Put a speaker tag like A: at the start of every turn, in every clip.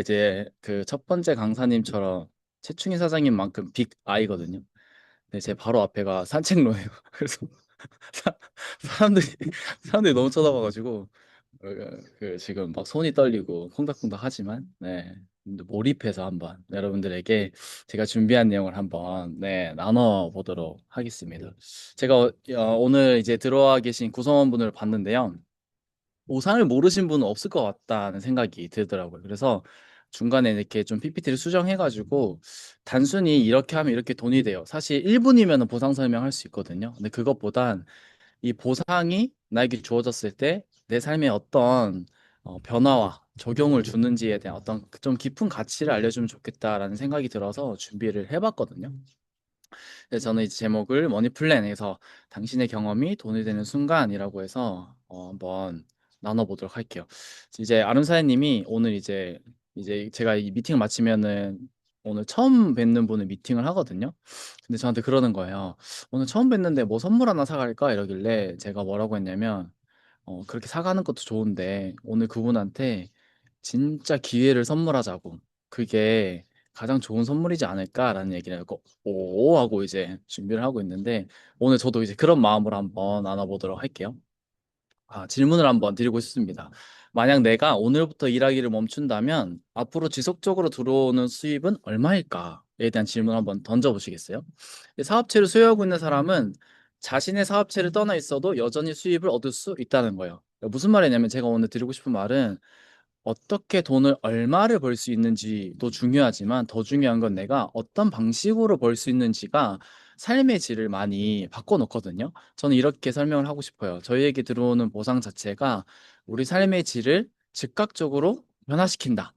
A: 이제 그 첫 번째 강사님처럼 최충희 사장님만큼 빅 아이거든요. 근데 제 바로 앞에가 산책로예요. 그래서 사, 사람들이 사람들이 너무 쳐다봐가지고 그 지금 막 손이 떨리고 콩닥콩닥 하지만 네 근데 몰입해서 한번 여러분들에게 제가 준비한 내용을 한번 네 나눠 보도록 하겠습니다. 제가 오늘 이제 들어와 계신 구성원분을 봤는데요. 오상을 모르신 분은 없을 것 같다는 생각이 들더라고요. 그래서 중간에 이렇게 좀 PPT를 수정해가지고 단순히 이렇게 하면 이렇게 돈이 돼요. 사실 1분이면 보상 설명할 수 있거든요. 근데 그것보단 이 보상이 나에게 주어졌을 때 내 삶에 어떤 변화와 적용을 주는지에 대한 어떤 좀 깊은 가치를 알려주면 좋겠다라는 생각이 들어서 준비를 해봤거든요. 그래서 저는 이제 제목을 머니플랜에서 당신의 경험이 돈이 되는 순간이라고 해서 한번 나눠보도록 할게요. 이제 아름사장님이 오늘 이제 제가 이 미팅을 마치면은 오늘 처음 뵙는 분을 미팅을 하거든요. 근데 저한테 그러는 거예요. 오늘 처음 뵙는데 뭐 선물 하나 사갈까? 이러길래 제가 뭐라고 했냐면 그렇게 사가는 것도 좋은데 오늘 그분한테 진짜 기회를 선물하자고. 그게 가장 좋은 선물이지 않을까라는 얘기를 하고 오 하고 이제 준비를 하고 있는데 오늘 저도 이제 그런 마음으로 한번 나눠보도록 할게요. 질문을 한번 드리고 싶습니다. 만약 내가 오늘부터 일하기를 멈춘다면 앞으로 지속적으로 들어오는 수입은 얼마일까에 대한 질문 한번 던져보시겠어요? 사업체를 소유하고 있는 사람은 자신의 사업체를 떠나 있어도 여전히 수입을 얻을 수 있다는 거예요. 무슨 말이냐면 제가 오늘 드리고 싶은 말은 어떻게 돈을 얼마를 벌 수 있는지도 중요하지만 더 중요한 건 내가 어떤 방식으로 벌 수 있는지가 삶의 질을 많이 바꿔놓거든요. 저는 이렇게 설명을 하고 싶어요. 저희에게 들어오는 보상 자체가 우리 삶의 질을 즉각적으로 변화시킨다.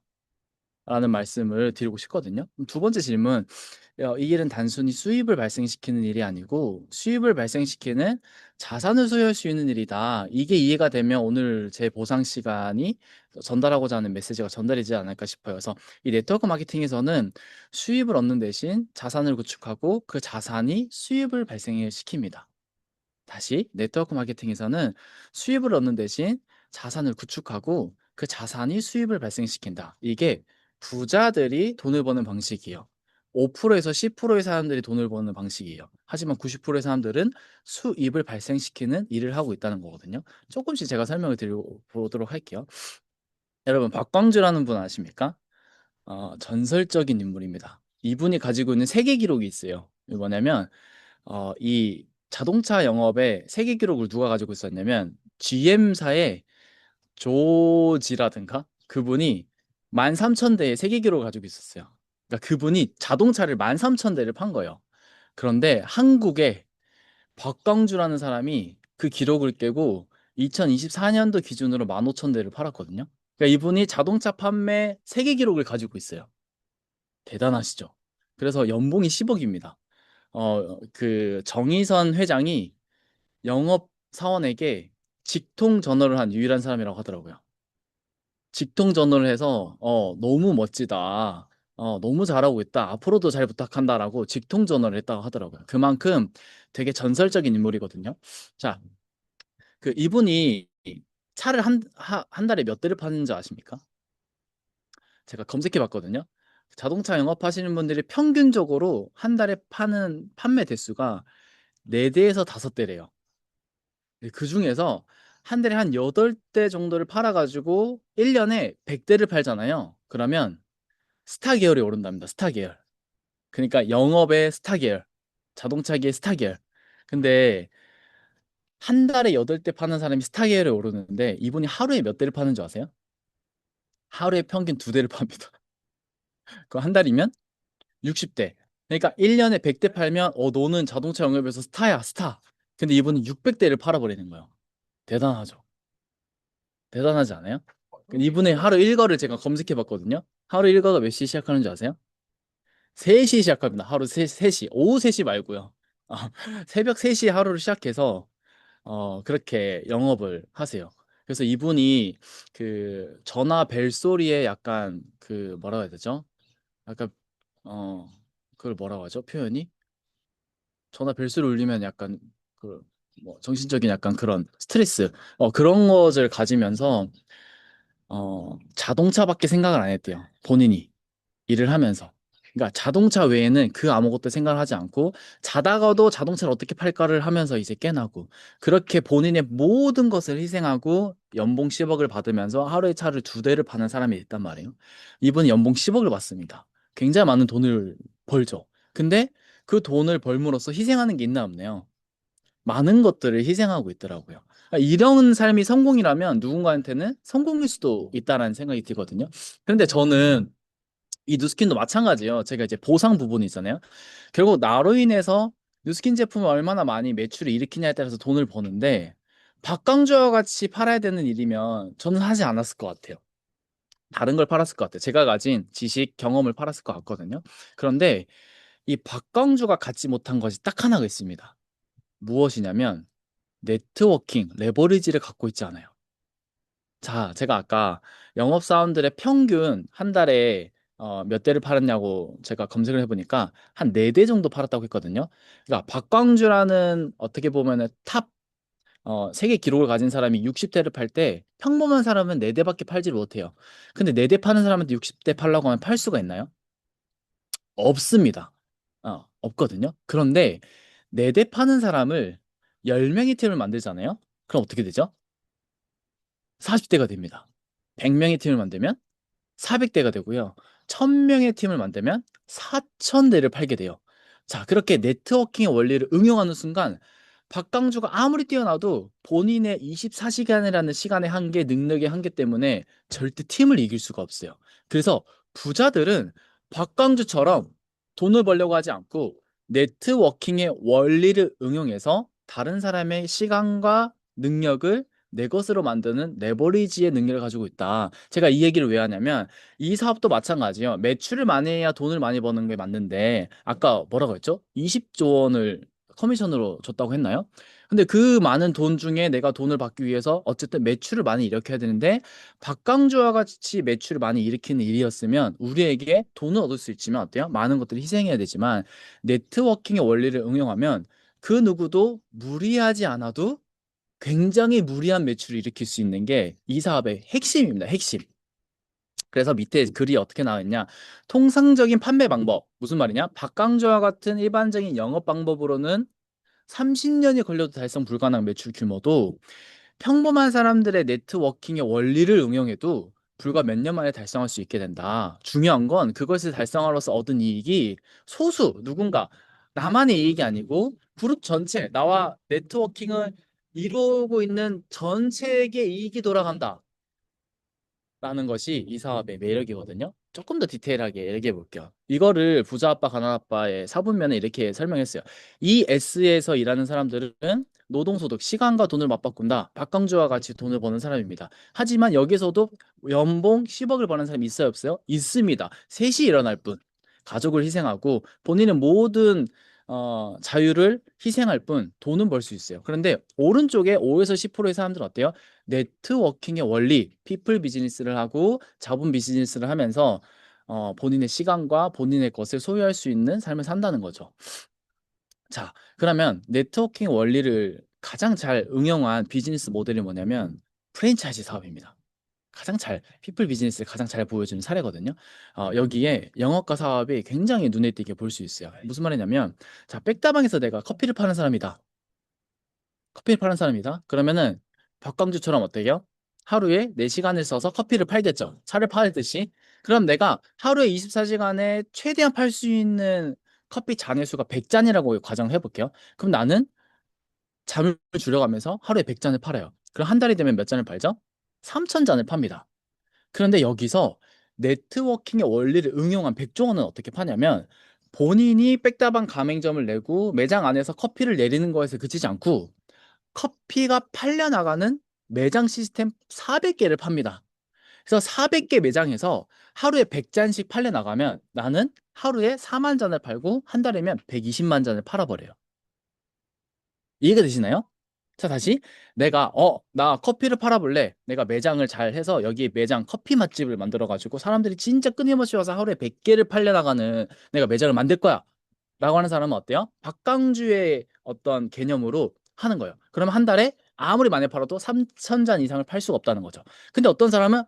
A: 라는 말씀을 드리고 싶거든요. 두 번째 질문, 이 일은 단순히 수입을 발생시키는 일이 아니고 수입을 발생시키는 자산을 소유할 수 있는 일이다. 이게 이해가 되면 오늘 제 보상 시간이 전달하고자 하는 메시지가 전달이지 않을까 싶어요. 그래서 이 네트워크 마케팅에서는 수입을 얻는 대신 자산을 구축하고 그 자산이 수입을 발생시킵니다. 다시 네트워크 마케팅에서는 수입을 얻는 대신 자산을 구축하고 그 자산이 수입을 발생시킨다. 이게 부자들이 돈을 버는 방식이에요. 5%에서 10%의 사람들이 돈을 버는 방식이에요. 하지만 90%의 사람들은 수입을 발생시키는 일을 하고 있다는 거거든요. 조금씩 제가 설명을 드려보도록 할게요. 여러분, 박광주라는 분 아십니까? 전설적인 인물입니다. 이분이 가지고 있는 세계 기록이 있어요. 이게 뭐냐면 이 자동차 영업의 세계 기록을 누가 가지고 있었냐면 GM사의 조지라든가 그분이 13,000대의 세계 기록을 가지고 있었어요. 그러니까 그분이 자동차를 13,000대를 판 거예요. 그런데 한국에 박광주라는 사람이 그 기록을 깨고 2024년도 기준으로 15,000대를 팔았거든요. 그러니까 이분이 자동차 판매 세계 기록을 가지고 있어요. 대단하시죠? 그래서 연봉이 10억입니다. 그 정의선 회장이 영업 사원에게 직통 전화를 한 유일한 사람이라고 하더라고요. 직통 전화를 해서 너무 멋지다. 너무 잘하고 있다. 앞으로도 잘 부탁한다라고 직통 전화를 했다고 하더라고요. 그만큼 되게 전설적인 인물이거든요. 자, 그 이분이 차를 한 달에 몇 대를 파는지 아십니까? 제가 검색해 봤거든요. 자동차 영업하시는 분들이 평균적으로 한 달에 파는 판매 대수가 4대에서 5대래요. 그 중에서 한 달에 한 8대 정도를 팔아가지고 1년에 100대를 팔잖아요. 그러면 스타 계열이 오른답니다. 스타 계열. 그러니까 영업의 스타 계열. 자동차계의 스타 계열. 근데 한 달에 8대 파는 사람이 스타 계열에 오르는데 이분이 하루에 몇 대를 파는 줄 아세요? 하루에 평균 2대를 팝니다. 그 한 달이면 60대. 그러니까 1년에 100대 팔면 너는 자동차 영업에서 스타야, 스타. 근데 이분은 600대를 팔아버리는 거예요. 대단하죠. 대단하지 않아요? 이분의 하루 일과를 제가 검색해 봤거든요. 하루 일과가 몇 시에 시작하는 줄 아세요? 3시에 시작합니다. 하루 3시. 오후 3시 말고요. 아, 새벽 3시에 하루를 시작해서 그렇게 영업을 하세요. 그래서 이분이 그 전화 벨소리에 약간 그 뭐라고 해야 되죠? 약간 어 그걸 뭐라고 하죠? 표현이? 전화 벨소리 울리면 약간 그 뭐 정신적인 약간 그런 스트레스 그런 것을 가지면서 자동차밖에 생각을 안 했대요. 본인이. 일을 하면서. 그러니까 자동차 외에는 그 아무것도 생각을 하지 않고 자다가도 자동차를 어떻게 팔까를 하면서 이제 깨나고 그렇게 본인의 모든 것을 희생하고 연봉 10억을 받으면서 하루에 차를 두 대를 파는 사람이 있단 말이에요. 이분이 연봉 10억을 받습니다. 굉장히 많은 돈을 벌죠. 근데 그 돈을 벌므로써 희생하는 게 있나 없네요. 많은 것들을 희생하고 있더라고요. 그러니까 이런 삶이 성공이라면 누군가한테는 성공일 수도 있다라는 생각이 들거든요. 그런데 저는 이 누스킨도 마찬가지예요. 제가 이제 보상 부분이 있잖아요. 결국 나로 인해서 누스킨 제품을 얼마나 많이 매출을 일으키냐에 따라서 돈을 버는데 박강주와 같이 팔아야 되는 일이면 저는 하지 않았을 것 같아요. 다른 걸 팔았을 것 같아요. 제가 가진 지식, 경험을 팔았을 것 같거든요. 그런데 이 박강주가 갖지 못한 것이 딱 하나가 있습니다. 무엇이냐면 네트워킹, 레버리지를 갖고 있지 않아요. 자, 제가 아까 영업사원들의 평균 한 달에 몇 대를 팔았냐고 제가 검색을 해보니까 한 4대 정도 팔았다고 했거든요. 그러니까 박광주라는 어떻게 보면은 탑 세계 기록을 가진 사람이 60대를 팔 때 평범한 사람은 4대밖에 팔지를 못해요. 근데 4대 파는 사람한테 60대 팔라고 하면 팔 수가 있나요? 없습니다. 없거든요. 그런데 4대 파는 사람을 10명의 팀을 만들잖아요. 그럼 어떻게 되죠? 40대가 됩니다. 100명의 팀을 만들면 400대가 되고요. 1000명의 팀을 만들면 4000대를 팔게 돼요. 자, 그렇게 네트워킹의 원리를 응용하는 순간 박강주가 아무리 뛰어나도 본인의 24시간이라는 시간의 한계, 능력의 한계 때문에 절대 팀을 이길 수가 없어요. 그래서 부자들은 박강주처럼 돈을 벌려고 하지 않고 네트워킹의 원리를 응용해서 다른 사람의 시간과 능력을 내 것으로 만드는 레버리지의 능력을 가지고 있다. 제가 이 얘기를 왜 하냐면 이 사업도 마찬가지예요. 매출을 많이 해야 돈을 많이 버는 게 맞는데 아까 뭐라고 했죠? 20조 원을 커미션으로 줬다고 했나요? 근데 그 많은 돈 중에 내가 돈을 받기 위해서 어쨌든 매출을 많이 일으켜야 되는데 박강주와 같이 매출을 많이 일으키는 일이었으면 우리에게 돈을 얻을 수 있지만 어때요? 많은 것들을 희생해야 되지만 네트워킹의 원리를 응용하면 그 누구도 무리하지 않아도 굉장히 무리한 매출을 일으킬 수 있는 게 이 사업의 핵심입니다. 핵심. 그래서 밑에 글이 어떻게 나와 있냐? 통상적인 판매 방법. 무슨 말이냐? 박강조와 같은 일반적인 영업 방법으로는 30년이 걸려도 달성 불가능한 매출 규모도 평범한 사람들의 네트워킹의 원리를 응용해도 불과 몇 년 만에 달성할 수 있게 된다. 중요한 건 그것을 달성함으로써 얻은 이익이 소수, 누군가, 나만의 이익이 아니고 그룹 전체, 나와 네트워킹을 이루고 있는 전체에게 이익이 돌아간다. 라는 것이 이 사업의 매력이거든요. 조금 더 디테일하게 얘기해 볼게요. 이거를 부자 아빠, 가난 아빠의 사분면에 이렇게 설명했어요. 이 S에서 일하는 사람들은 노동소득, 시간과 돈을 맞바꾼다. 박강주와 같이 돈을 버는 사람입니다. 하지만 여기서도 연봉 10억을 버는 사람이 있어요, 없어요? 있습니다. 셋이 일어날 뿐. 가족을 희생하고 본인의 모든 자유를 희생할 뿐 돈은 벌 수 있어요. 그런데 오른쪽에 5에서 10%의 사람들은 어때요? 네트워킹의 원리, 피플 비즈니스를 하고 자본 비즈니스를 하면서 본인의 시간과 본인의 것을 소유할 수 있는 삶을 산다는 거죠. 자, 그러면 네트워킹 원리를 가장 잘 응용한 비즈니스 모델이 뭐냐면 프랜차이즈 사업입니다. 가장 잘, 피플 비즈니스를 가장 잘 보여주는 사례거든요. 여기에 영업과 사업이 굉장히 눈에 띄게 볼 수 있어요. 무슨 말이냐면, 자, 백다방에서 내가 커피를 파는 사람이다. 커피를 파는 사람이다. 그러면은 박광주처럼 어때요? 하루에 4시간을 써서 커피를 팔겠죠. 차를 팔듯이. 그럼 내가 하루에 24시간에 최대한 팔 수 있는 커피 잔의 수가 100잔이라고 가정해 볼게요. 그럼 나는 잠을 줄여가면서 하루에 100잔을 팔아요. 그럼 한 달이 되면 몇 잔을 팔죠? 3,000잔을 팝니다. 그런데 여기서 네트워킹의 원리를 응용한 백종원은 어떻게 파냐면 본인이 백다방 가맹점을 내고 매장 안에서 커피를 내리는 거에서 그치지 않고 커피가 팔려나가는 매장 시스템 400개를 팝니다. 그래서 400개 매장에서 하루에 100잔씩 팔려나가면 나는 하루에 4만 잔을 팔고 한 달이면 120만 잔을 팔아버려요. 이해가 되시나요? 자, 다시 내가 나 커피를 팔아볼래. 내가 매장을 잘 해서 여기 매장 커피 맛집을 만들어 가지고 사람들이 진짜 끊임없이 와서 하루에 100개를 팔려나가는 내가 매장을 만들 거야. 라고 하는 사람은 어때요? 박강주의 어떤 개념으로 하는 거예요. 그러면 한 달에 아무리 많이 팔아도 3천 잔 이상을 팔 수가 없다는 거죠. 근데 어떤 사람은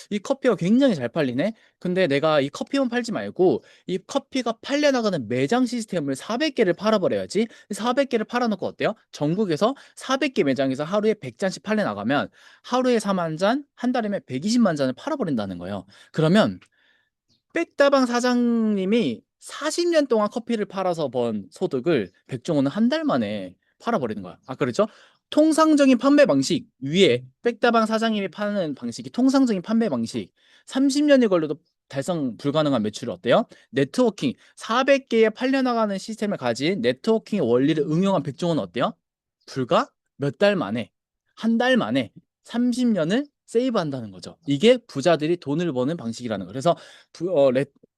A: 이 커피가 굉장히 잘 팔리네. 근데 내가 이 커피만 팔지 말고 이 커피가 팔려나가는 매장 시스템을 400개를 팔아버려야지. 400개를 팔아놓고 어때요? 전국에서 400개 매장에서 하루에 100잔씩 팔려나가면 하루에 4만 잔, 한 달이면 120만 잔을 팔아버린다는 거예요. 그러면 백다방 사장님이 40년 동안 커피를 팔아서 번 소득을 백종원은 한 달 만에 팔아버리는 거야. 아, 그렇죠? 통상적인 판매 방식 위에 백다방 사장님이 파는 방식이 통상적인 판매 방식 30년이 걸려도 달성 불가능한 매출이 어때요? 네트워킹 400개의 팔려나가는 시스템을 가진 네트워킹의 원리를 응용한 백종원은 어때요? 불과 몇 달 만에 한 달 만에 30년을 세이브한다는 거죠. 이게 부자들이 돈을 버는 방식이라는 거예요. 그래서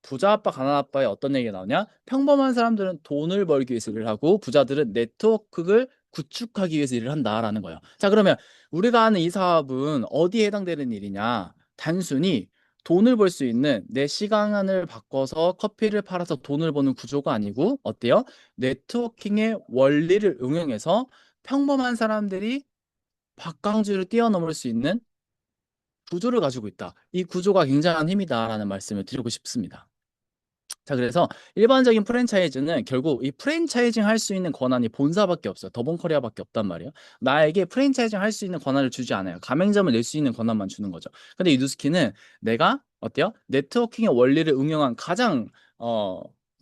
A: 부자 아빠, 가난 아빠의 어떤 얘기가 나오냐? 평범한 사람들은 돈을 벌기 위해서 일을 하고 부자들은 네트워크를 구축하기 위해서 일을 한다라는 거예요. 자, 그러면 우리가 하는 이 사업은 어디에 해당되는 일이냐? 단순히 돈을 벌 수 있는 내 시간을 바꿔서 커피를 팔아서 돈을 버는 구조가 아니고 어때요? 네트워킹의 원리를 응용해서 평범한 사람들이 박강주를 뛰어넘을 수 있는 구조를 가지고 있다. 이 구조가 굉장한 힘이다라는 말씀을 드리고 싶습니다. 자, 그래서 일반적인 프랜차이즈는 결국 이 프랜차이징 할 수 있는 권한이 본사밖에 없어요. 더본코리아밖에 없단 말이에요. 나에게 프랜차이징 할 수 있는 권한을 주지 않아요. 가맹점을 낼 수 있는 권한만 주는 거죠. 근데 이 누스키는 내가 어때요? 네트워킹의 원리를 응용한 가장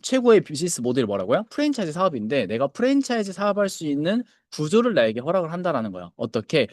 A: 최고의 비즈니스 모델이 뭐라고요? 프랜차이즈 사업인데 내가 프랜차이즈 사업할 수 있는 구조를 나에게 허락을 한다라는 거예요. 어떻게?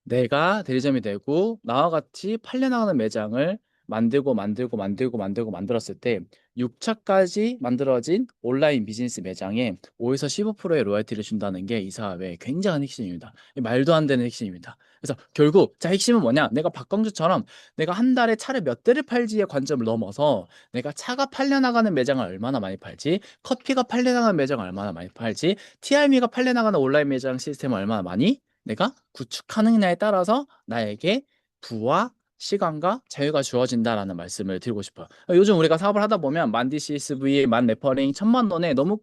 A: 내가 대리점이 되고 나와 같이 팔려나가는 매장을 만들었을 때 6차까지 만들어진 온라인 비즈니스 매장에 5에서 15%의 로열티를 준다는 게 이 사업의 굉장한 핵심입니다. 말도 안 되는 핵심입니다. 그래서 결국 자, 핵심은 뭐냐? 내가 박광주처럼 내가 한 달에 차를 몇 대를 팔지의 관점을 넘어서 내가 차가 팔려나가는 매장을 얼마나 많이 팔지, 커피가 팔려나가는 매장을 얼마나 많이 팔지, TRM가 팔려나가는 온라인 매장 시스템을 얼마나 많이 내가 구축하느냐에 따라서 나에게 부와 시간과 자유가 주어진다라는 말씀을 드리고 싶어요. 요즘 우리가 사업을 하다 보면 만 DCSV, 만 레퍼링, 1,000만 원에 너무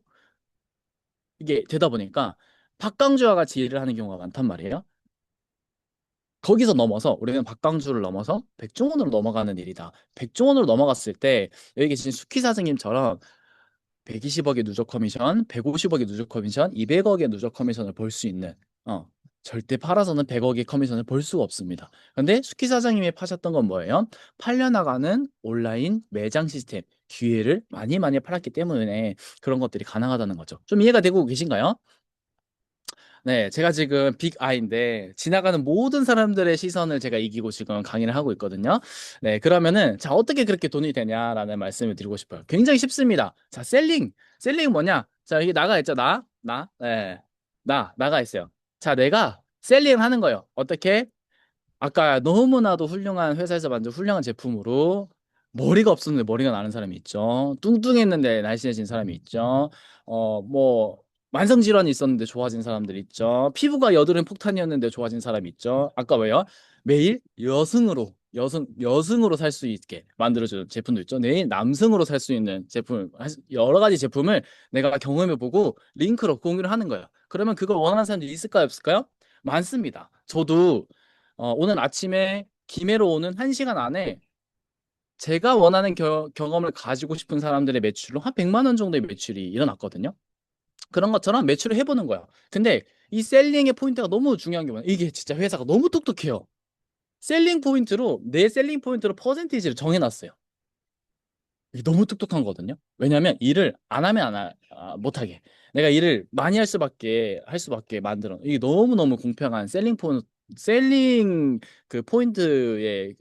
A: 이게 되다 보니까 박강주와 같이 일을 하는 경우가 많단 말이에요. 거기서 넘어서 우리는 박강주를 넘어서 백종원으로 넘어가는 일이다. 백종원으로 넘어갔을 때 여기 계신 수키 사장님처럼 120억의 누적 커미션, 150억의 누적 커미션, 200억의 누적 커미션을 벌 수 있는 절대 팔아서는 100억의 커미션을 벌 수가 없습니다. 근데 수키 사장님이 파셨던 건 뭐예요? 팔려나가는 온라인 매장 시스템 기회를 많이 많이 팔았기 때문에 그런 것들이 가능하다는 거죠. 좀 이해가 되고 계신가요? 네, 제가 지금 빅 아이인데 지나가는 모든 사람들의 시선을 제가 이기고 지금 강의를 하고 있거든요. 네, 그러면은 자, 어떻게 그렇게 돈이 되냐라는 말씀을 드리고 싶어요. 굉장히 쉽습니다. 자, 셀링 뭐냐? 자, 여기 나가 있죠, 네, 나가 있어요. 자, 내가 셀링을 하는 거예요. 어떻게? 아까 너무나도 훌륭한 회사에서 만든 훌륭한 제품으로 머리가 없었는데 머리가 나는 사람이 있죠. 뚱뚱했는데 날씬해진 사람이 있죠. 뭐 만성 질환이 있었는데 좋아진 사람들 있죠. 피부가 여드름 폭탄이었는데 좋아진 사람이 있죠. 아까 왜요? 매일 여승으로 살 수 있게 만들어주는 제품도 있죠. 내일 남성으로 살 수 있는 제품, 여러 가지 제품을 내가 경험해 보고 링크로 공유를 하는 거예요. 그러면 그걸 원하는 사람들이 있을까요, 없을까요? 많습니다. 저도 오늘 아침에 김해로 오는 1시간 안에 제가 원하는 경험을 가지고 싶은 사람들의 매출로 한 100만 원 정도의 매출이 일어났거든요. 그런 것처럼 매출을 해보는 거야. 근데 이 셀링의 포인트가 너무 중요한 게 뭐냐? 이게 진짜 회사가 너무 똑똑해요. 내 셀링 포인트로 퍼센티지를 정해놨어요. 이게 너무 똑똑한 거거든요. 왜냐하면 일을 안 하면 못하게. 내가 일을 많이 할 수밖에 만들어. 이게 너무너무 공평한 셀링 그 포인트의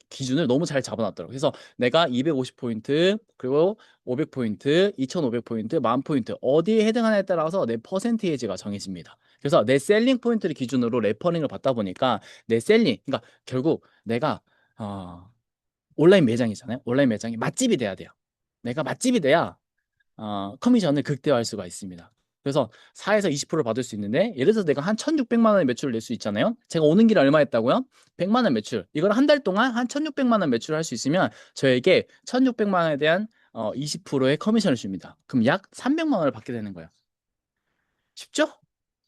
A: 기준을 너무 잘 잡아놨더라고요. 그래서 내가 250포인트, 그리고 500포인트, 2500포인트, 10,000포인트, 어디에 해당하냐에 따라서 내 퍼센테이지가 정해집니다. 그래서 내 셀링 포인트를 기준으로 레퍼링을 받다 보니까 그러니까 결국 내가, 어, 온라인 매장이잖아요. 온라인 매장이 맛집이 돼야 돼요. 내가 맛집이 돼야 커미션을 극대화할 수가 있습니다. 그래서 4에서 20%를 받을 수 있는데 예를 들어서 내가 한 1,600만 원의 매출을 낼 수 있잖아요. 제가 오는 길에 얼마 했다고요? 100만 원 매출. 이걸 한 달 동안 한 1,600만 원 매출을 할 수 있으면 저에게 1,600만 원에 대한 20%의 커미션을 줍니다. 그럼 약 300만 원을 받게 되는 거예요. 쉽죠?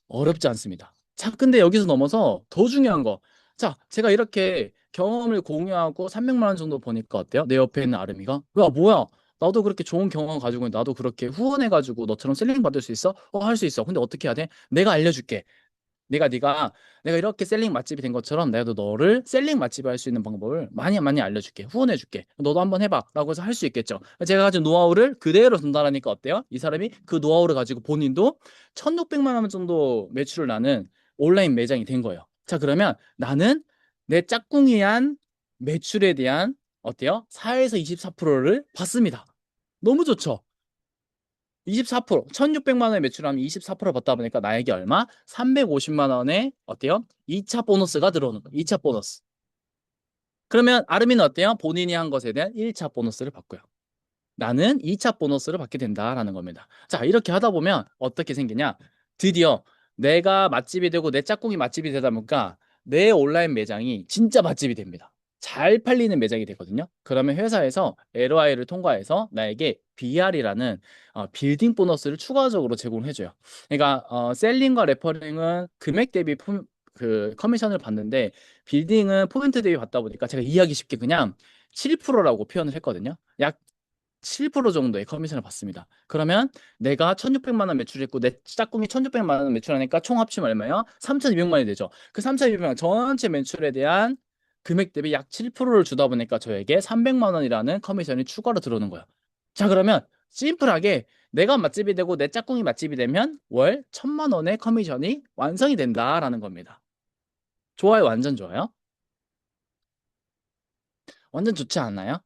A: 어렵지 않습니다. 자, 근데 여기서 넘어서 더 중요한 거. 자, 제가 이렇게 경험을 공유하고 300만 원 정도 버니까 어때요? 내 옆에 있는 아름이가? 야, 뭐야? 나도 그렇게 좋은 경험 가지고 있는데 나도 그렇게 후원해가지고 너처럼 셀링 받을 수 있어? 할 수 있어. 근데 어떻게 해야 돼? 내가 알려줄게. 네가 내가 이렇게 셀링 맛집이 된 것처럼 내가 너를 셀링 맛집이 할 수 있는 방법을 많이 많이 알려줄게. 후원해줄게. 너도 한번 해봐.라고 해서 할 수 있겠죠. 제가 가진 노하우를 그대로 전달하니까 어때요? 이 사람이 그 노하우를 가지고 본인도 1,600만 원 정도 매출을 나는 온라인 매장이 된 거예요. 자, 그러면 나는 내 짝꿍이한 매출에 대한 어때요? 4에서 24%를 받습니다. 너무 좋죠? 24%, 1,600만 원의 매출하면 24% 받다 보니까 나에게 얼마? 350만 원의 어때요? 2차 보너스가 들어오는 거예요. 2차 보너스. 그러면 아르미는 어때요? 본인이 한 것에 대한 1차 보너스를 받고요. 나는 2차 보너스를 받게 된다라는 겁니다. 자, 이렇게 하다 보면 어떻게 생기냐? 드디어 내가 맛집이 되고 내 짝꿍이 맛집이 되다 보니까 내 온라인 매장이 진짜 맛집이 됩니다. 잘 팔리는 매장이 되거든요. 그러면 회사에서 LOI를 통과해서 나에게 BR이라는 빌딩 보너스를 추가적으로 제공해줘요. 그러니까 셀링과 레퍼링은 금액 대비 그 커미션을 받는데 빌딩은 포인트 대비 받다 보니까 제가 이해하기 쉽게 그냥 7%라고 표현을 했거든요. 약 7% 정도의 커미션을 받습니다. 그러면 내가 1,600만 원 매출했고 내 짝꿍이 1,600만 원 매출하니까 총 합치면 얼마예요? 3,200만 원이 되죠. 그 3,200만 원 전체 매출에 대한 금액 대비 약 7%를 주다 보니까 저에게 300만 원이라는 커미션이 추가로 들어오는 거예요. 자, 그러면 심플하게 내가 맛집이 되고 내 짝꿍이 맛집이 되면 월 1,000만 원의 커미션이 완성이 된다라는 겁니다. 좋아요, 완전 좋아요. 완전 좋지 않나요?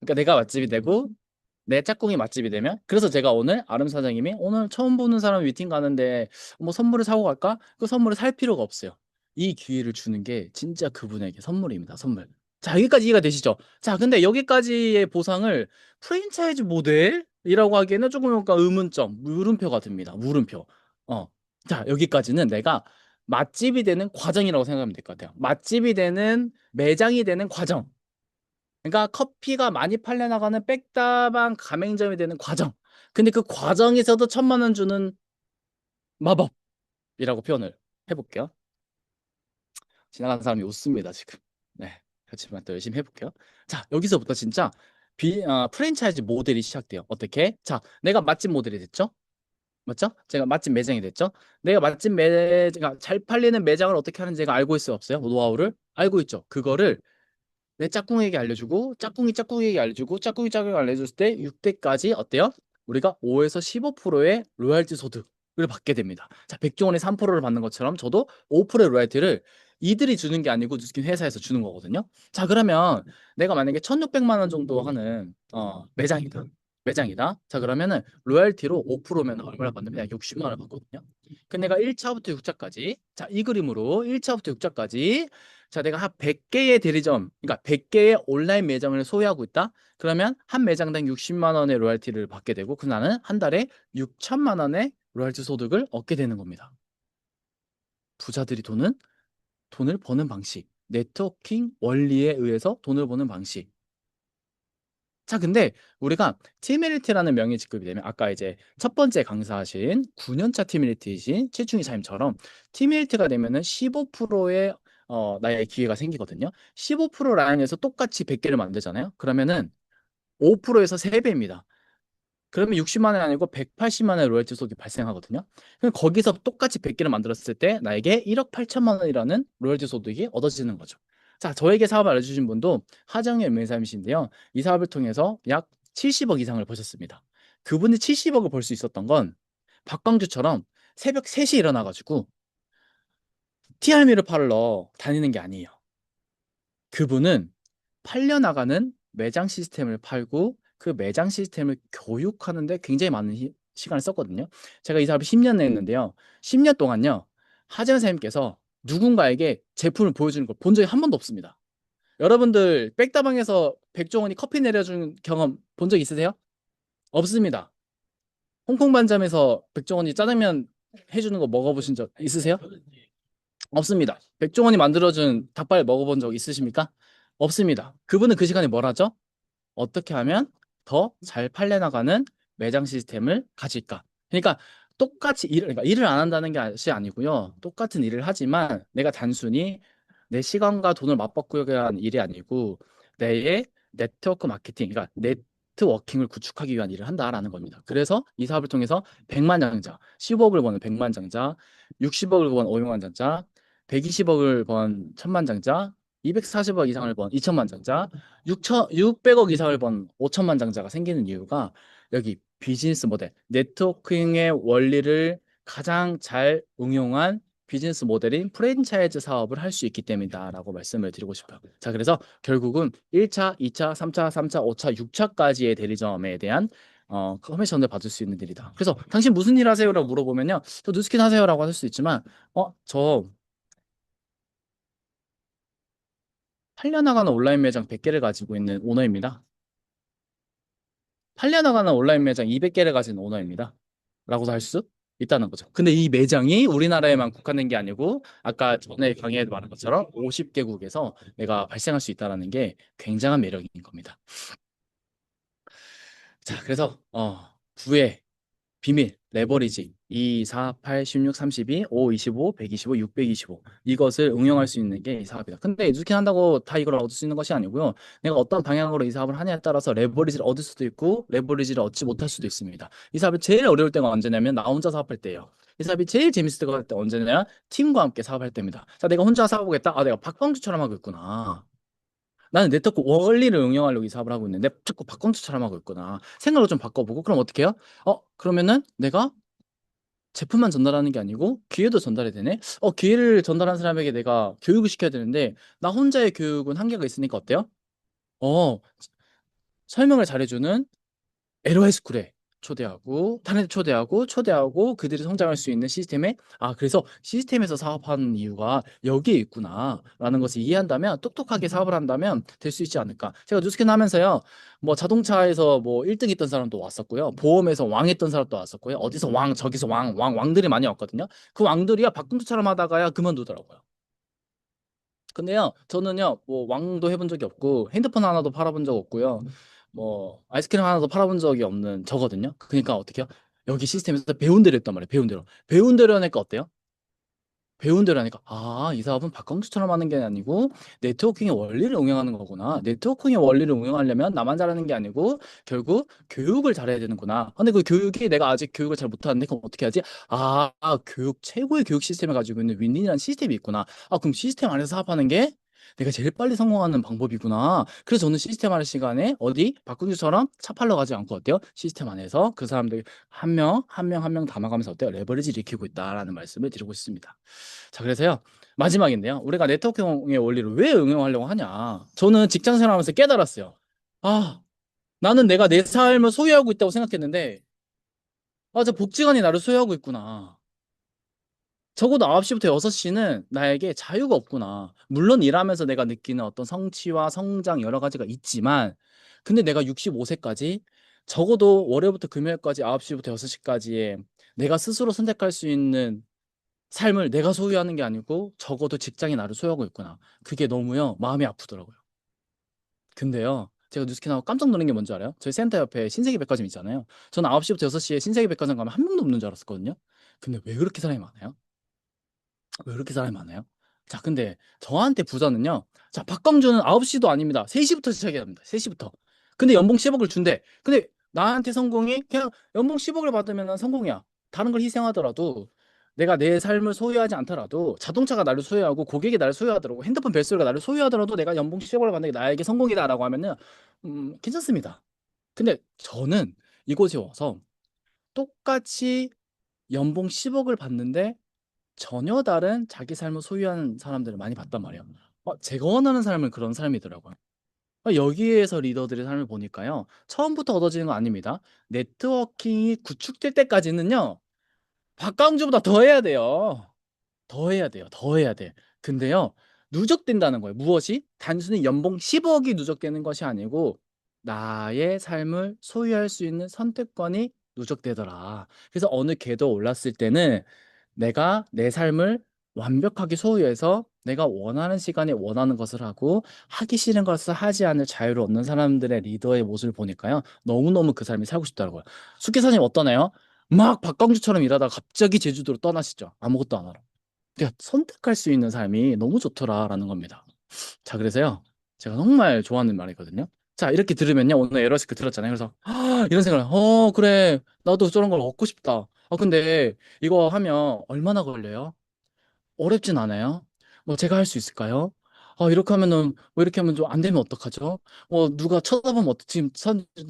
A: 그러니까 내가 맛집이 되고 내 짝꿍이 맛집이 되면 그래서 제가 오늘 아름 사장님이 오늘 처음 보는 사람 미팅 가는데 뭐 선물을 사고 갈까? 그 선물을 살 필요가 없어요. 이 기회를 주는 게 진짜 그분에게 선물입니다. 선물. 자, 여기까지 이해가 되시죠? 자, 근데 여기까지의 보상을 프랜차이즈 모델이라고 하기에는 조금 약간 의문점, 물음표가 듭니다. 물음표. 어. 자, 여기까지는 내가 맛집이 되는 과정이라고 생각하면 될 것 같아요. 맛집이 되는 매장이 되는 과정. 그러니까 커피가 많이 팔려나가는 백다방 가맹점이 되는 과정. 근데 그 과정에서도 1,000만 원 주는 마법이라고 표현을 해볼게요. 지나가는 사람이 웃습니다, 지금. 네. 그렇지만 또 열심히 해볼게요. 자, 여기서부터 진짜 프랜차이즈 모델이 시작돼요. 어떻게? 자, 내가 맛집 모델이 됐죠? 맞죠? 제가 맛집 매장이 됐죠? 내가 맛집 매장, 잘 팔리는 매장을 어떻게 하는지 제가 알고 있어요? 없어요? 노하우를? 알고 있죠? 그거를 내 짝꿍에게 알려주고 짝꿍이 알려주고 짝꿍이 알려줬을 때 6대까지 어때요? 우리가 5에서 15%의 로얄티 소득을 받게 됩니다. 자, 백종원이 3%를 받는 것처럼 저도 5%의 로얄티를 이들이 주는 게 아니고 누스킨 회사에서 주는 거거든요. 자, 그러면 내가 만약에 1,600만 원 정도 하는 매장이다. 매장이다. 자, 그러면은 로얄티로 5%면 얼마나 받느냐? 60만 원을 받거든요. 그 내가 1차부터 6차까지 자, 이 그림으로 1차부터 6차까지 자, 내가 한 100개의 대리점, 그러니까 100개의 온라인 매장을 소유하고 있다. 그러면 한 매장당 60만 원의 로열티를 받게 되고, 그 나는 한 달에 6천만 원의 로열티 소득을 얻게 되는 겁니다. 부자들이 돈을 버는 방식, 네트워킹 원리에 의해서 돈을 버는 방식. 자, 근데 우리가 티메리티라는 명예 직급이 되면 아까 이제 첫 번째 강사하신 9년차 티메리티이신 최충희 사님처럼 티메리티가 되면은 15%의 나의 기회가 생기거든요. 15% 라인에서 똑같이 100개를 만들잖아요. 그러면은 5%에서 3배입니다. 그러면 60만 원이 아니고 180만 원의 로열티 소득이 발생하거든요. 그럼 거기서 똑같이 100개를 만들었을 때 나에게 1억 8천만 원이라는 로열티 소득이 얻어지는 거죠. 자, 저에게 사업을 알려주신 분도 하정현 명예사님이신데요. 이 사업을 통해서 약 70억 이상을 버셨습니다. 그분이 70억을 벌 수 있었던 건 박광주처럼 새벽 3시에 일어나가지고 티알미를 팔러 다니는 게 아니에요. 그분은 팔려나가는 매장 시스템을 팔고 그 매장 시스템을 교육하는데 굉장히 많은 시간을 썼거든요. 제가 이 사업을 10년 했는데요. 10년 동안요. 하재현 선생님께서 누군가에게 제품을 보여주는 걸 본 적이 한 번도 없습니다. 여러분들 백다방에서 백종원이 커피 내려준 경험 본 적 있으세요? 없습니다. 홍콩 반점에서 백종원이 짜장면 해주는 거 먹어보신 적 있으세요? 없습니다. 백종원이 만들어준 닭발 먹어본 적 있으십니까? 없습니다. 그분은 그 시간에 뭘 하죠? 어떻게 하면 더 잘 팔려나가는 매장 시스템을 가질까? 그러니까 똑같이 그러니까 일을 안 한다는 게 것이 아니고요. 똑같은 일을 하지만 내가 단순히 내 시간과 돈을 맞바꾸기 위한 일이 아니고 내의 네트워크 마케팅, 그러니까 네트워킹을 구축하기 위한 일을 한다라는 겁니다. 그래서 이 사업을 통해서 100만 장자, 15억을 버는 100만 장자, 60억을 번 500만 장자, 120억을 번 1000만 장자, 240억 이상을 번 2천만 장자, 600억 이상을 번 5천만 장자가 생기는 이유가 여기 비즈니스 모델, 네트워킹의 원리를 가장 잘 응용한 비즈니스 모델인 프랜차이즈 사업을 할 수 있기 때문이다라고 말씀을 드리고 싶어요. 자, 그래서 결국은 1차, 2차, 3차, 3차, 5차, 6차까지의 대리점에 대한 커미션을 받을 수 있는 일이다. 그래서 당신 무슨 일 하세요라고 물어보면요. 저 뉴스킨 하세요라고 할 수 있지만 저 팔려나가는 온라인 매장 100개를 가지고 있는 오너입니다. 팔려나가는 온라인 매장 200개를 가진 오너입니다. 라고도 할 수 있다는 거죠. 근데 이 매장이 우리나라에만 국한된 게 아니고 아까 전에 강의에 말한 것처럼 50개국에서 내가 발생할 수 있다는 게 굉장한 매력인 겁니다. 자, 그래서 부의 비밀, 레버리지 2, 4, 8, 16, 32, 5, 25, 125, 625 이것을 응용할 수 있는 게 이 사업이다. 근데 에듀킹 한다고 다 이걸 얻을 수 있는 것이 아니고요. 내가 어떤 방향으로 이 사업을 하냐에 따라서 레버리지를 얻을 수도 있고 레버리지를 얻지 못할 수도 있습니다. 이 사업이 제일 어려울 때가 언제냐면 나 혼자 사업할 때예요. 이 사업이 제일 재밌을 때가 언제냐? 팀과 함께 사업할 때입니다. 자, 내가 혼자 사업하겠다. 내가 박광주처럼 하고 있구나. 나는 네트워크 원리를 응용하려고 이 사업을 하고 있는데 자꾸 박광주처럼 하고 있구나. 생각을 좀 바꿔보고 그럼 어떻게 해요? 그러면은 내가 제품만 전달하는 게 아니고 기회도 전달이 되네. 기회를 전달한 사람에게 내가 교육을 시켜야 되는데 나 혼자의 교육은 한계가 있으니까 어때요? 어, 설명을 잘해주는 LOI 스쿨에 초대하고 다른 데 초대하고 그들이 성장할 수 있는 시스템에 그래서 시스템에서 사업하는 이유가 여기에 있구나라는 것을 이해한다면 똑똑하게 사업을 한다면 될 수 있지 않을까. 제가 뉴스캔 하면서요. 뭐 자동차에서 뭐 1등 했던 사람도 왔었고요. 보험에서 왕 했던 사람도 왔었고요. 어디서 왕 저기서 왕들이 많이 왔거든요. 그 왕들이야 박금수처럼 하다가야 그만두더라고요. 근데요, 저는요, 뭐, 왕도 해본 적이 없고, 핸드폰 하나도 팔아본 적 없고요, 뭐, 아이스크림 하나도 팔아본 적이 없는 저거든요. 그러니까 어떻게 해요? 여기 시스템에서 배운 대로 했단 말이에요, 배운 대로. 배운 대로 하니까 어때요? 배운 대로 하니까 이 사업은 박광수처럼 하는 게 아니고 네트워킹의 원리를 응용하는 거구나. 네트워킹의 원리를 응용하려면 나만 잘하는 게 아니고 결국 교육을 잘해야 되는구나. 근데 그 교육이 내가 아직 교육을 잘 못하는데 그럼 어떻게 하지? 교육 최고의 교육 시스템을 가지고 있는 윈윈이라는 시스템이 있구나. 그럼 시스템 안에서 사업하는 게 내가 제일 빨리 성공하는 방법이구나. 그래서 저는 시스템 하는 시간에 어디 박근주처럼 차 팔러 가지 않고 어때요? 시스템 안에서 그 사람들 한 명, 한 명, 한 명 담아가면서 어때요? 레버리지를 익히고 있다라는 말씀을 드리고 있습니다. 자, 그래서요. 마지막인데요. 우리가 네트워킹의 원리를 왜 응용하려고 하냐? 저는 직장 생활하면서 깨달았어요. 아, 나는 내가 내 삶을 소유하고 있다고 생각했는데, 저 복지관이 나를 소유하고 있구나. 적어도 9시부터 6시는 나에게 자유가 없구나. 물론 일하면서 내가 느끼는 어떤 성취와 성장 여러 가지가 있지만, 근데 내가 65세까지 적어도 월요일부터 금요일까지 9시부터 6시까지의 내가 스스로 선택할 수 있는 삶을 내가 소유하는 게 아니고 적어도 직장이 나를 소유하고 있구나. 그게 너무요, 마음이 아프더라고요. 근데요, 제가 뉴스키나고 깜짝 놀란 게 뭔지 알아요? 저희 센터 옆에 신세계 백화점 있잖아요. 저는 9시부터 6시에 신세계 백화점 가면 한 명도 없는 줄 알았었거든요. 근데 왜 그렇게 사람이 많아요? 왜 그렇게 사람이 많아요? 자, 근데 저한테 부자는요. 자, 박광준은 9시도 아닙니다. 3시부터 시작해야 합니다. 3시부터. 근데 연봉 10억을 준대. 근데 나한테 성공이 그냥 연봉 10억을 받으면 난 성공이야. 다른 걸 희생하더라도 내가 내 삶을 소유하지 않더라도 자동차가 나를 소유하고 고객이 나를 소유하더라도 핸드폰 벨소리가 나를 소유하더라도 내가 연봉 10억을 받는 게 나에게 성공이다라고 하면은 괜찮습니다. 근데 저는 이곳에 와서 똑같이 연봉 10억을 받는데 전혀 다른 자기 삶을 소유하는 사람들을 많이 봤단 말이에요. 제가 원하는 삶은 그런 삶이더라고요. 여기에서 리더들의 삶을 보니까요. 처음부터 얻어지는 건 아닙니다. 네트워킹이 구축될 때까지는요. 박강주보다 더 해야 돼요. 더 해야 돼요. 더 해야 돼. 근데요. 누적된다는 거예요. 무엇이? 단순히 연봉 10억이 누적되는 것이 아니고 나의 삶을 소유할 수 있는 선택권이 누적되더라. 그래서 어느 궤도 올랐을 때는 내가 내 삶을 완벽하게 소유해서 내가 원하는 시간에 원하는 것을 하고 하기 싫은 것을 하지 않을 자유를 얻는 사람들의 리더의 모습을 보니까요. 너무너무 그 삶이 살고 싶더라고요. 숙기사님 어떠나요? 막 박광주처럼 일하다가 갑자기 제주도로 떠나시죠. 아무것도 안 하러. 그러니까 선택할 수 있는 삶이 너무 좋더라라는 겁니다. 자, 그래서요. 제가 정말 좋아하는 말이거든요. 자, 이렇게 들으면요. 오늘 에러시크 들었잖아요. 그래서 이런 생각을 그래. 나도 저런 걸 얻고 싶다. 근데 이거 하면 얼마나 걸려요? 어렵진 않아요. 뭐 제가 할 수 있을까요? 이렇게 하면은 뭐 이렇게 하면 좀 안 되면 어떡하죠? 누가 쳐다보면 지금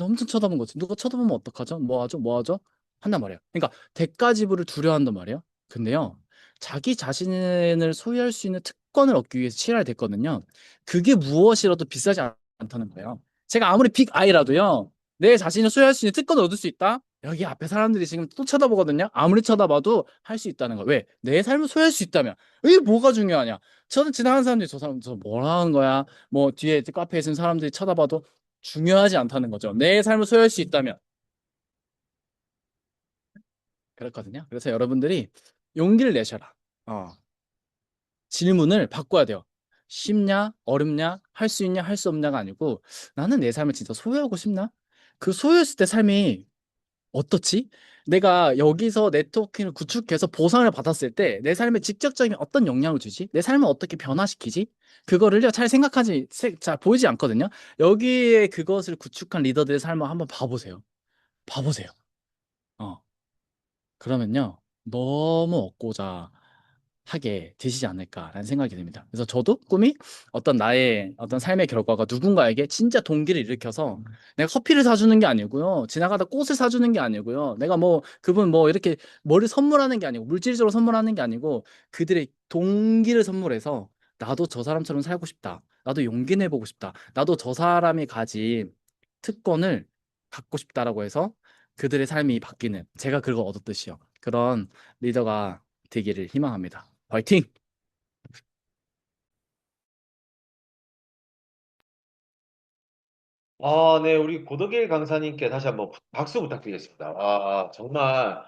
A: 엄청 쳐다본 거지. 누가 쳐다보면 어떡하죠? 뭐 하죠? 뭐 하죠? 한단 말이에요. 그러니까 대가 지불을 두려워한단 말이에요. 근데요. 자기 자신을 소유할 수 있는 특권을 얻기 위해서 칠하게 됐거든요. 그게 무엇이라도 비싸지 않다는 거예요. 제가 아무리 빅 아이라도요. 내 자신을 소유할 수 있는 특권을 얻을 수 있다? 여기 앞에 사람들이 지금 또 쳐다보거든요. 아무리 쳐다봐도 할 수 있다는 거. 왜? 내 삶을 소유할 수 있다면. 이게 뭐가 중요하냐? 저는 지나가는 사람들이 저 사람 저 뭐라 하는 거야? 뭐 뒤에 카페에 있는 사람들이 쳐다봐도 중요하지 않다는 거죠. 내 삶을 소유할 수 있다면 그렇거든요. 그래서 여러분들이 용기를 내셔라. 어, 질문을 바꿔야 돼요. 쉽냐? 어렵냐? 할 수 있냐? 할 수 없냐가 아니고 나는 내 삶을 진짜 소유하고 싶나? 그 소유했을 때 삶이 어떻지? 내가 여기서 네트워킹을 구축해서 보상을 받았을 때 내 삶에 직접적인 어떤 영향을 주지? 내 삶을 어떻게 변화시키지? 그거를요, 잘 잘 보이지 않거든요. 여기에 그것을 구축한 리더들의 삶을 한번 봐보세요. 봐보세요. 어. 그러면요, 너무 얻고자 하게 되시지 않을까라는 생각이 듭니다. 그래서 저도 꿈이 어떤 나의 어떤 삶의 결과가 누군가에게 진짜 동기를 일으켜서 내가 커피를 사주는 게 아니고요. 지나가다 꽃을 사주는 게 아니고요. 내가 뭐 그분 뭐 이렇게 뭐를 선물하는 게 아니고 물질적으로 선물하는 게 아니고 그들의 동기를 선물해서 나도 저 사람처럼 살고 싶다. 나도 용기 내보고 싶다. 나도 저 사람이 가진 특권을 갖고 싶다라고 해서 그들의 삶이 바뀌는 제가 그걸 얻었듯이요. 그런 리더가 되기를 희망합니다. 화이팅!
B: 네, 우리 고덕일 강사님께 다시 한번 박수 부탁드리겠습니다. 정말,